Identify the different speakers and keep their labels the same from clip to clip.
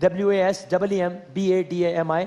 Speaker 1: WASEMBADAMI,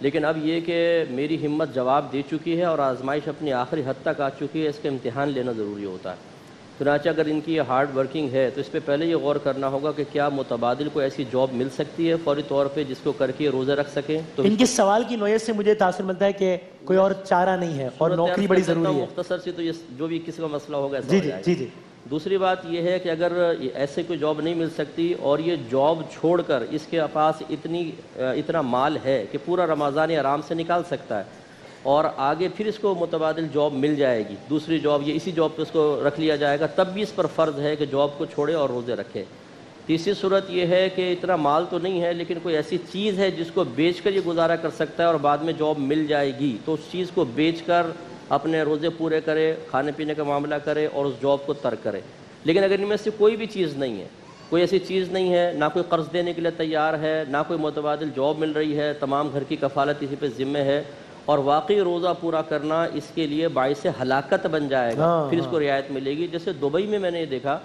Speaker 2: لیکن اب یہ کہ میری ہمت جواب دے چکی ہے اور آزمائش اپنی آخری حد تک آ چکی ہے، اس کا امتحان لینا ضروری ہوتا ہے۔ چنانچہ اگر ان کی یہ ہارڈ ورکنگ ہے تو اس پہ پہلے یہ غور کرنا ہوگا کہ کیا متبادل کو ایسی جاب مل سکتی ہے فوری طور پہ جس کو کر کے روزہ رکھ سکیں۔ تو
Speaker 1: ان کے سوال کی نوعیت سے مجھے تاثر ملتا ہے کہ کوئی اور چارہ نہیں ہے اور نوکری بڑی ضروری ہے۔
Speaker 2: مختصر سی تو یہ جو بھی کسی کا مسئلہ ہوگا ایسا
Speaker 1: جی
Speaker 2: ہو
Speaker 1: جی
Speaker 2: جائے گا۔
Speaker 1: جی جی
Speaker 2: دوسری بات یہ ہے کہ اگر ایسے کوئی جاب نہیں مل سکتی اور یہ جاب چھوڑ کر اس کے پاس اتنا مال ہے کہ پورا رمضان آرام سے نکال سکتا ہے اور آگے پھر اس کو متبادل جاب مل جائے گی، دوسری جاب یا اسی جاب پہ اس کو رکھ لیا جائے گا، تب بھی اس پر فرض ہے کہ جاب کو چھوڑے اور روزے رکھے۔ تیسری صورت یہ ہے کہ اتنا مال تو نہیں ہے لیکن کوئی ایسی چیز ہے جس کو بیچ کر یہ گزارا کر سکتا ہے اور بعد میں جاب مل جائے گی، تو اس چیز کو بیچ کر اپنے روزے پورے کرے، کھانے پینے کا معاملہ کرے اور اس جاب کو ترک کرے۔ لیکن اگر ان میں سے کوئی بھی چیز نہیں ہے، کوئی ایسی چیز نہیں ہے، نہ کوئی قرض دینے کے لیے تیار ہے، نہ کوئی متبادل جاب مل رہی ہے، تمام گھر کی کفالت اسی پہ ذمہ ہے اور واقعی روزہ پورا کرنا اس کے لیے باعث ہلاکت بن جائے گا، پھر اس کو رعایت ملے گی۔ جیسے دبئی میں نے یہ دیکھا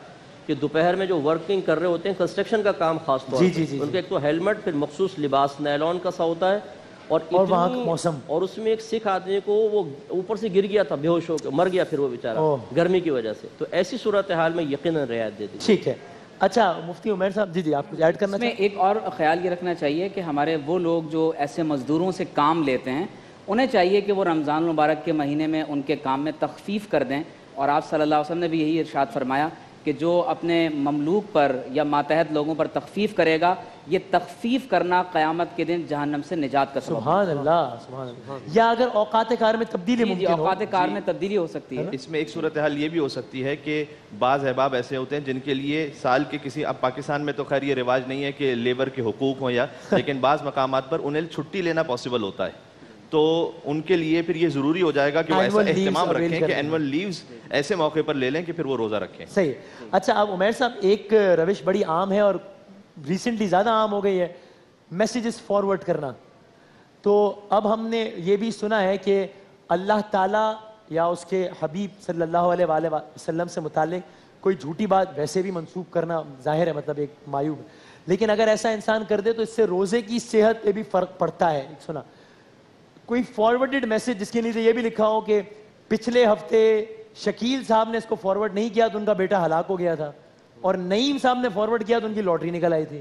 Speaker 2: کہ دوپہر میں جو ورکنگ کر رہے ہوتے ہیں کنسٹرکشن کا کام خاص طور پر، ان کا ایک تو ہیلمٹ، پھر مخصوص لباس نیلون کا سا ہوتا ہے اور
Speaker 1: وہاں کا موسم،
Speaker 2: اور اس میں ایک سکھ آدمی کو وہ اوپر سے گر گیا تھا، بے ہوش ہو کے مر گیا پھر وہ بیچارہ گرمی کی وجہ سے۔ تو ایسی صورتحال میں یقیناً رعایت دے دی۔
Speaker 1: ٹھیک ہے، اچھا مفتی عمیر صاحب جی آپ کچھ ایڈ کرنا
Speaker 3: اس میں ایک اور خیال یہ رکھنا چاہیے کہ ہمارے وہ لوگ جو ایسے مزدوروں سے کام لیتے ہیں انہیں چاہیے کہ وہ رمضان المبارک کے مہینے میں ان کے کام میں تخفیف کر دیں، اور آپ صلی اللہ علیہ وسلم نے بھی یہی ارشاد فرمایا کہ جو اپنے مملوک پر یا ماتحت لوگوں پر تخفیف کرے گا، یہ تخفیف کرنا قیامت کے دن جہنم سے نجات کا سبب ہے۔
Speaker 1: سبحان اللہ، سبحان اللہ۔ یا اگر اوقات کار میں تبدیلی ممکن ہو،
Speaker 3: اوقات کار میں تبدیلی ہو سکتی ہے۔
Speaker 4: اس میں ایک صورتحال یہ بھی ہو سکتی ہے کہ بعض احباب ایسے ہوتے ہیں جن کے لیے سال کے کسی، اب پاکستان میں تو خیر یہ رواج نہیں ہے کہ لیبر کے حقوق ہوں لیکن بعض مقامات پر انہیں چھٹی لینا پاسبل ہوتا ہے، تو ان کے لیے پھر یہ ضروری ہو جائے گا کہ وہ ایسا اہتمام رکھیں کہ اینول لیوز ایسے موقع پر لے لیں کہ پھر وہ روزہ رکھیں۔
Speaker 1: صحیح۔ اچھا اب عمیر صاحب ایک روش بڑی عام ہے اور ریسنٹلی زیادہ عام ہو گئی ہے، میسیجز فارورڈ کرنا۔ تو اب ہم نے یہ بھی سنا ہے کہ اللہ تعالیٰ یا اس کے حبیب صلی اللہ علیہ وآلہ وسلم سے متعلق کوئی جھوٹی بات ویسے بھی منسوب کرنا ظاہر ہے، مطلب ایک معیوب ہے، لیکن اگر ایسا انسان کر دے تو اس سے روزے کی صحت پہ بھی فرق پڑتا ہے۔ سنا کوئی فارورڈڈ میسج جس کے نیچے یہ بھی لکھا ہو کہ پچھلے ہفتے شکیل صاحب نے اس کو فارورڈ نہیں کیا تو ان کا بیٹا ہلاک ہو گیا تھا، اور نعیم صاحب نے فارورڈ کیا تو ان کی لاٹری نکل آئی تھی،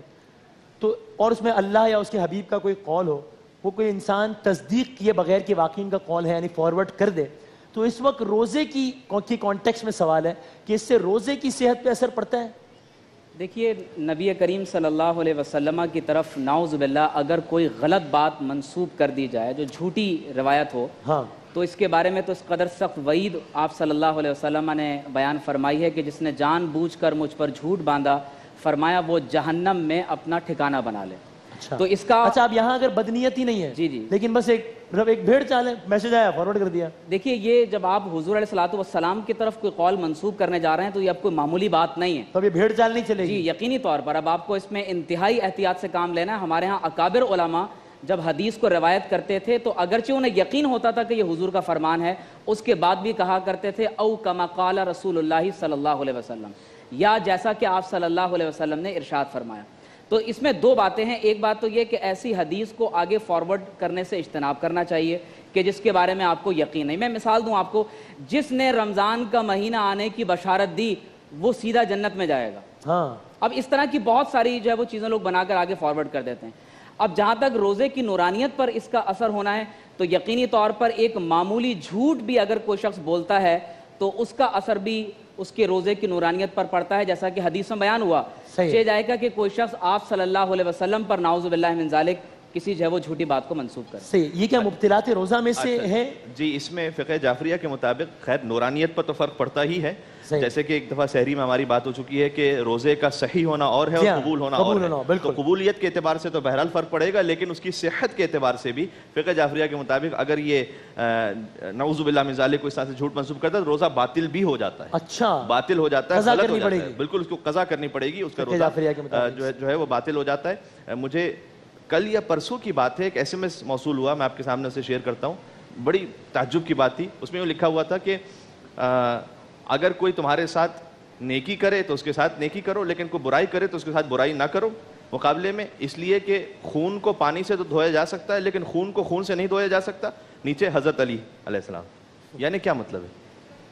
Speaker 1: تو اور اس میں اللہ یا اس کے حبیب کا کوئی قول ہو، وہ کوئی انسان تصدیق کیے بغیر کہ واقعی ان کا قول ہے یعنی فارورڈ کر دے، تو اس وقت روزے کی کانٹیکسٹ میں سوال ہے کہ اس سے روزے کی صحت پہ اثر پڑتا ہے؟
Speaker 3: دیکھیے نبی کریم صلی اللہ علیہ وسلم کی طرف نعوذ باللہ اگر کوئی غلط بات منسوب کر دی جائے جو جھوٹی روایت ہو، تو اس کے بارے میں تو اس قدر سخت وعید آپ صلی اللہ علیہ وسلم نے بیان فرمائی ہے کہ جس نے جان بوجھ کر مجھ پر جھوٹ باندھا، فرمایا وہ جہنم میں اپنا ٹھکانہ بنا لے۔ تو اس کا
Speaker 1: اچھا اب یہاں اگر بدنیتی نہیں ہے،
Speaker 3: جی
Speaker 1: لیکن بس ایک بھیڑ چال ہے، میسج آیا فارورڈ کر دیا۔
Speaker 3: دیکھیے یہ جب آپ حضور علیہ الصلوۃ والسلام کی طرف کوئی قول منسوب کرنے جا رہے ہیں تو یہ اب کوئی معمولی بات نہیں ہے،
Speaker 1: تو اب یہ بھیڑ چال نہیں چلے گی۔
Speaker 3: جی یقینی طور پر اب آپ کو اس میں انتہائی احتیاط سے کام لینا ہے۔ ہمارے ہاں اکابر علماء جب حدیث کو روایت کرتے تھے تو اگرچہ انہیں یقین ہوتا تھا کہ یہ حضور کا فرمان ہے، اس کے بعد بھی کہا کرتے تھے او کما قال رسول اللہ صلی اللہ علیہ وسلم، یا جیسا کہ آپ صلی اللہ علیہ وسلم نے ارشاد فرمایا۔ تو اس میں دو باتیں ہیں، ایک بات تو یہ کہ ایسی حدیث کو آگے فارورڈ کرنے سے اجتناب کرنا چاہیے کہ جس کے بارے میں آپ کو یقین نہیں۔ میں مثال دوں آپ کو، جس نے رمضان کا مہینہ آنے کی بشارت دی وہ سیدھا جنت میں جائے گا۔ اب اس طرح کی بہت ساری جو ہے وہ چیزیں لوگ بنا کر آگے فارورڈ کر دیتے ہیں۔ اب جہاں تک روزے کی نورانیت پر اس کا اثر ہونا ہے تو یقینی طور پر ایک معمولی جھوٹ بھی اگر کوئی شخص بولتا ہے تو اس کا اثر بھی اس کے روزے کی نورانیت پر پڑتا ہے، جیسا کہ حدیث میں بیان ہوا کہ جائے گا کہ کوئی شخص آپ صلی اللہ علیہ وسلم پر نعوذ باللہ من ذالک کسی جو ہے وہ جھوٹی بات کو منسوب کر۔
Speaker 1: صحیح، یہ کیا مبتلات روزہ میں سے ہے؟
Speaker 4: جی اس میں فقہ جعفریہ کے مطابق خیر نورانیت پر تو فرق پڑتا ہی ہے، جیسے کہ ایک دفعہ سحری میں ہماری بات ہو چکی ہے کہ روزے کا صحیح ہونا اور ہے اور قبول ہونا اور ہے، تو قبولیت کے اعتبار سے تو بہرحال فرق پڑے گا، لیکن اس کی صحت کے اعتبار سے بھی فقہ جعفریہ کے مطابق اگر یہ نعوذ باللہ من ذالک کو اس طرح سے جھوٹ منسوب کرتا ہے تو روزہ باطل بھی ہو جاتا ہے۔
Speaker 1: اچھا
Speaker 4: باطل ہو جاتا ہے، غلط ہو جاتا ہے، بالکل اس کو قضا کرنی پڑے گی، اس کا روزہ جو ہے وہ باطل ہو جاتا ہے۔ مجھے کل یا پرسوں کی بات ہے، ایک ایس ایم ایس موصول ہوا، میں آپ کے سامنے اسے شیئر کرتا ہوں، بڑی تعجب کی بات تھی۔ اس میں وہ لکھا ہوا تھا کہ اگر کوئی تمہارے ساتھ نیکی کرے تو اس کے ساتھ نیکی کرو، لیکن کوئی برائی کرے تو اس کے ساتھ برائی نہ کرو، مقابلے میں، اس لیے کہ خون کو پانی سے تو دھویا جا سکتا ہے لیکن خون کو خون سے نہیں دھویا جا سکتا. نیچے حضرت علی علیہ السلام، یعنی کیا مطلب ہے؟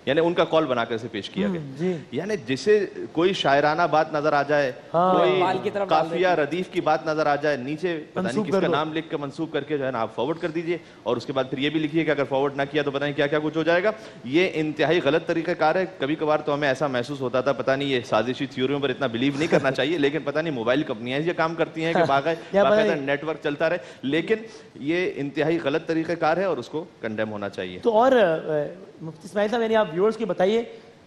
Speaker 4: یعنی ان کا کال بنا کر سے پیش کیا گیا. یعنی جسے کوئی شاعرانہ بات نظر آ جائے، کوئی قافیہ ردیف کی بات نظر آ جائے، نیچے پتہ نہیں کس کا نام لکھ کے منسوب کر کے جو ہے نا آپ فارورڈ کر دیجئے، اور اس کے بعد پھر یہ بھی لکھیے کہ اگر فارورڈ نہ کیا تو پتہ نہیں کیا کیا کچھ ہو جائے گا. یہ انتہائی غلط طریقہ کار ہے. کبھی کبھار تو ہمیں ایسا محسوس ہوتا تھا پتہ نہیں یہ سازشی تھیوریوں پر اتنا بلیو نہیں کرنا چاہیے، لیکن پتہ نہیں موبائل کمپنیاں یہ کام کرتی ہیں کہ باقاعدہ نیٹ ورک چلتا رہے. لیکن یہ انتہائی غلط طریقہ کار ہے اور اس کو کنڈیم ہونا چاہیے.
Speaker 1: تو اور مفتی اسماعیل صاحب، یعنی آپ ویورز کی بتائیے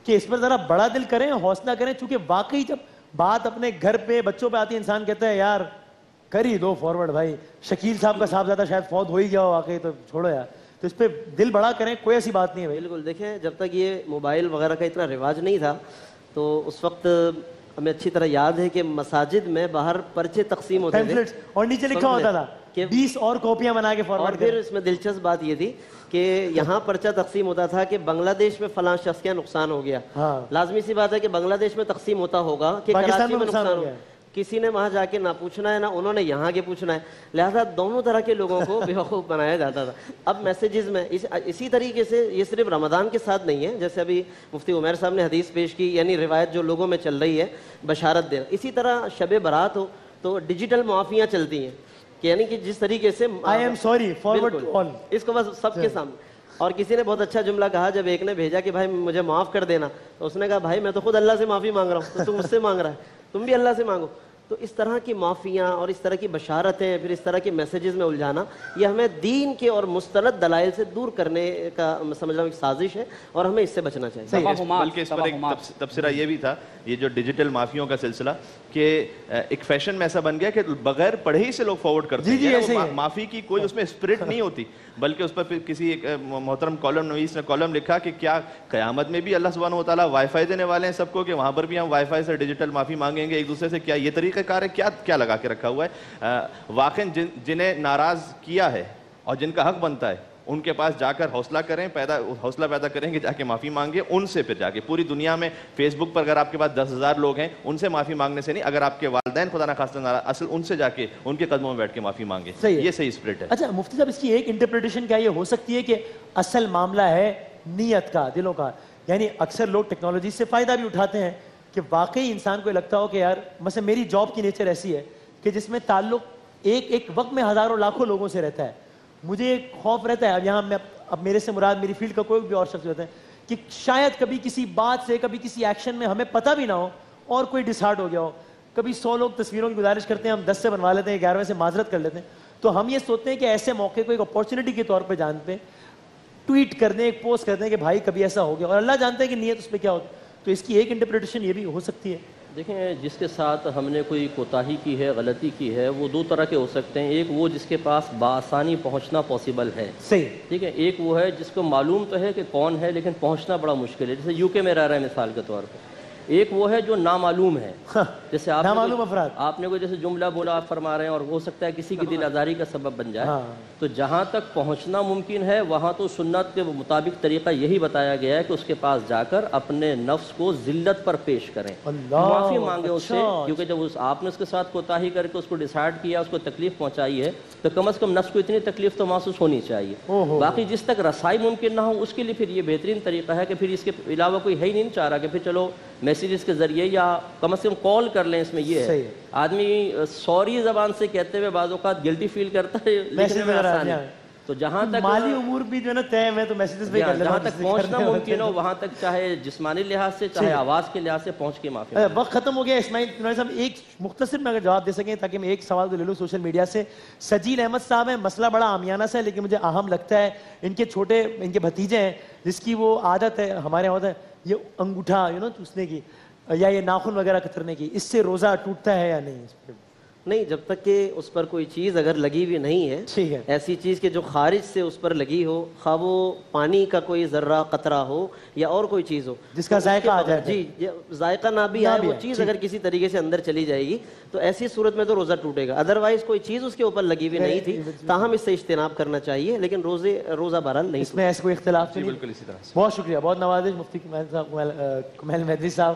Speaker 1: کہ اس پر ذرا بڑا دل کریں، حوصلہ کریں، چونکہ واقعی جب بات اپنے گھر پہ بچوں پہ آتی ہے انسان کہتا ہے یار کر ہی دو فارورڈ. بھائی شکیل صاحب کا صاحبزادہ شاید فوت ہو ہی گیا ہو واقعی، تو چھوڑو یار. تو اس پہ دل بڑا کریں، کوئی ایسی بات نہیں ہے.
Speaker 5: بالکل. دیکھیں جب تک یہ موبائل وغیرہ کا اتنا رواج نہیں تھا تو اس وقت ہمیں اچھی طرح یاد ہے کہ مساجد میں باہر پرچے تقسیم ہوتے تھے
Speaker 1: اور نیچے لکھا ہوتا تھا 20 اور کاپیاں بنا کے فارورڈ.
Speaker 5: اور پھر اس میں دلچسپ بات یہ تھی کہ یہاں پرچہ تقسیم ہوتا تھا کہ بنگلہ دیش میں فلاں شخص کا نقصان ہو گیا. لازمی سی بات ہے کہ بنگلہ دیش میں تقسیم ہوتا ہوگا کہ کراچی میں نقصان ہو گیا. کسی نے وہاں جا کے نہ پوچھنا ہے نہ انہوں نے یہاں کے پوچھنا ہے، لہذا دونوں طرح کے لوگوں کو بیوقوف بنایا جاتا تھا. اب میسیجز میں اسی طریقے سے یہ صرف رمضان کے ساتھ نہیں ہے، جیسے ابھی مفتی عمیر صاحب نے حدیث پیش کی، یعنی روایت جو لوگوں میں چل رہی ہے بشارت دینا. اسی طرح شب برات ہو تو ڈیجیٹل معافیاں چلتی ہیں کہ یعنی کہ جس طریقے سے
Speaker 1: I am sorry forward to all،
Speaker 5: اس کو بس سب کے سامنے. اور کسی نے بہت اچھا جملہ کہا، جب ایک نے بھیجا کہ بھائی مجھے معاف کر دینا، تو اس نے کہا بھائی میں تو خود اللہ سے معافی مانگ رہا ہوں، تو تم مجھ سے مانگ رہا ہے، تم بھی اللہ سے مانگو. تو اس طرح کی معافیاں اور اس طرح کی بشارتیں، پھر اس طرح کی میسیجز میں الجھانا، یہ ہمیں دین کے اور مستند دلائل سے دور کرنے کا سمجھ رہا ہوں ایک سازش ہے اور ہمیں اس سے بچنا چاہیے.
Speaker 4: بلکہ اس پر ایک تبصرہ یہ بھی تھا، یہ جو ڈیجیٹل معافیوں کا سلسلہ، کہ ایک فیشن میں ایسا بن گیا کہ بغیر پڑھے ہی سے لوگ فارورڈ کرتے ہیں. معافی کی کوئی اس میں اسپرٹ نہیں ہوتی، بلکہ اس پر پھر کسی ایک محترم کالم نویس نے کالم لکھا کہ کیا قیامت میں بھی اللہ سبحانہ و تعالیٰ وائی فائی دینے والے ہیں سب کو، کہ وہاں پر بھی ہم وائی فائی سے ڈیجیٹل معافی مانگیں گے ایک دوسرے سے؟ کیا یہ طریقہ کار ہے؟ کیا لگا کے رکھا ہوا ہے؟ واقعاً جنہیں ناراض کیا ہے اور جن کا حق بنتا ہے ان کے پاس جا کر حوصلہ پیدا کریں کہ جا کے معافی مانگے ان سے. پھر جا کے پوری دنیا میں فیس بک پر اگر آپ کے پاس 10,000 لوگ ہیں، ان سے معافی مانگنے سے نہیں، اگر آپ کے والدین خدا نخواستہ ناراض، اصل ان سے جا کے ان کے قدموں میں بیٹھ کے معافی مانگے. یہ صحیح اسپرٹ ہے.
Speaker 1: اچھا مفتی صاحب، اس کی ایک انٹرپریٹیشن کیا یہ ہو سکتی ہے کہ اصل معاملہ ہے نیت کا، دلوں کا؟ یعنی اکثر لوگ ٹیکنالوجی سے فائدہ بھی اٹھاتے ہیں کہ واقعی انسان کو لگتا ہو کہ یار مثلا میری جاب کی نیچر ایسی ہے کہ جس میں تعلق ایک وقت میں ہزاروں لاکھوں لوگوں سے رہتا ہے. مجھے ایک خوف رہتا ہے، اب یہاں اب میرے سے مراد میری فیلڈ کا کوئی بھی اور شخص ہوتا ہے کہ شاید کبھی کسی بات سے، کبھی کسی ایکشن میں ہمیں پتہ بھی نہ ہو اور کوئی ڈسہارٹ ہو گیا ہو. کبھی 100 لوگ تصویروں کی گزارش کرتے ہیں، ہم 10 سے بنوا لیتے ہیں، 11ویں سے معذرت کر لیتے ہیں. تو ہم یہ سوچتے ہیں کہ ایسے موقع کو ایک اپورچونٹی کے طور پہ جانتے ہیں، ٹویٹ کر دیں، ایک پوسٹ کر دیں کہ بھائی کبھی ایسا ہو گیا، اور اللہ جانتے ہیں کہ نیت اس پہ کیا ہوتی ہے. تو اس کی ایک انٹرپریٹیشن یہ بھی ہو سکتی ہے.
Speaker 2: دیکھیں، جس کے ساتھ ہم نے کوئی کوتاہی کی ہے، غلطی کی ہے، وہ دو طرح کے ہو سکتے ہیں. ایک وہ جس کے پاس بآسانی پہنچنا پاسبل ہے،
Speaker 1: صحیح
Speaker 2: ٹھیک ہے. ایک وہ ہے جس کو معلوم تو ہے کہ کون ہے لیکن پہنچنا بڑا مشکل ہے، جیسے یو کے میں رہ رہا ہے مثال کے طور پہ. ایک وہ ہے جو نامعلوم ہے، جیسے آپ نے کوئی جیسے جملہ بولا آپ فرما رہے ہیں اور ہو سکتا ہے کسی کی دل آزاری کا سبب بن جائے. تو جہاں تک پہنچنا ممکن ہے وہاں تو سنت کے مطابق طریقہ یہی بتایا گیا ہے کہ اس کے پاس جا کر اپنے نفس کو ذلت پر پیش کریں، معافی مانگیں اس سے، کیونکہ جب آپ نے اس کے ساتھ کوتاہی کر کے اس کو ڈیسائیڈ کیا، اس کو تکلیف پہنچائی ہے، تو کم از کم نفس کو اتنی تکلیف تو محسوس ہونی چاہیے. باقی جس تک رسائی ممکن نہ ہو اس کے لیے پھر یہ بہترین طریقہ ہے کہ پھر اس کے علاوہ کوئی ہے ہی نہیں چاہ رہا کہ پھر چلو میسیجز کے ذریعے یا کم از کم کال کر لیں. اس میں یہ ہے آدمی سوری زبان سے کہتے ہوئے بعض اوقات گلٹی فیل کرتا ہے، لکھنے میں آسانی ہے. تو جہاں تک
Speaker 1: مالی امور بھی جو ہے نا طے میں، تو میسیجز پہ
Speaker 2: جہاں تک پہنچنا ممکن ہو وہاں تک چاہے جسمانی لحاظ سے چاہے آواز کے لحاظ سے پہنچ کے معافی.
Speaker 1: وقت ختم ہو گیا. اسماعیل صاحب ایک مختصر میں اگر جواب دے سکیں تاکہ میں ایک سوال تو لے لوں سوشل میڈیا سے. سجیل احمد صاحب ہیں، مسئلہ بڑا عامیانہ سا ہے لیکن مجھے اہم لگتا ہے. ان کے بھتیجے ہیں جس کی وہ عادت ہے، ہمارے یہاں ہوتا ہے یہ انگوٹھا چوسنے کی یا یہ ناخن وغیرہ کترنے کی، اس سے روزہ ٹوٹتا ہے یا نہیں؟
Speaker 5: نہیں، جب تک کہ اس پر کوئی چیز اگر لگی ہوئی نہیں ہے، ایسی چیز کہ جو خارج سے اس پر لگی ہو، خواہ وہ پانی کا کوئی ذرہ قطرہ ہو یا اور کوئی چیز ہو
Speaker 1: جس کا ذائقہ آ جائے،
Speaker 5: جی ذائقہ نہ بھی آئے، وہ چیز اگر کسی طریقے سے اندر چلی جائے گی تو ایسی صورت میں تو روزہ ٹوٹے گا. ادروائز کوئی چیز اس کے اوپر لگی ہوئی نہیں تھی، تاہم اس سے اجتناب کرنا چاہیے، لیکن روزہ بہرحال نہیں.
Speaker 1: اس میں ایسے کوئی اختلاف نہیں.
Speaker 4: بالکل اسی طرح.
Speaker 1: بہت شکریہ، بہت نوازش مفتی کمیل مہدوی صاحب.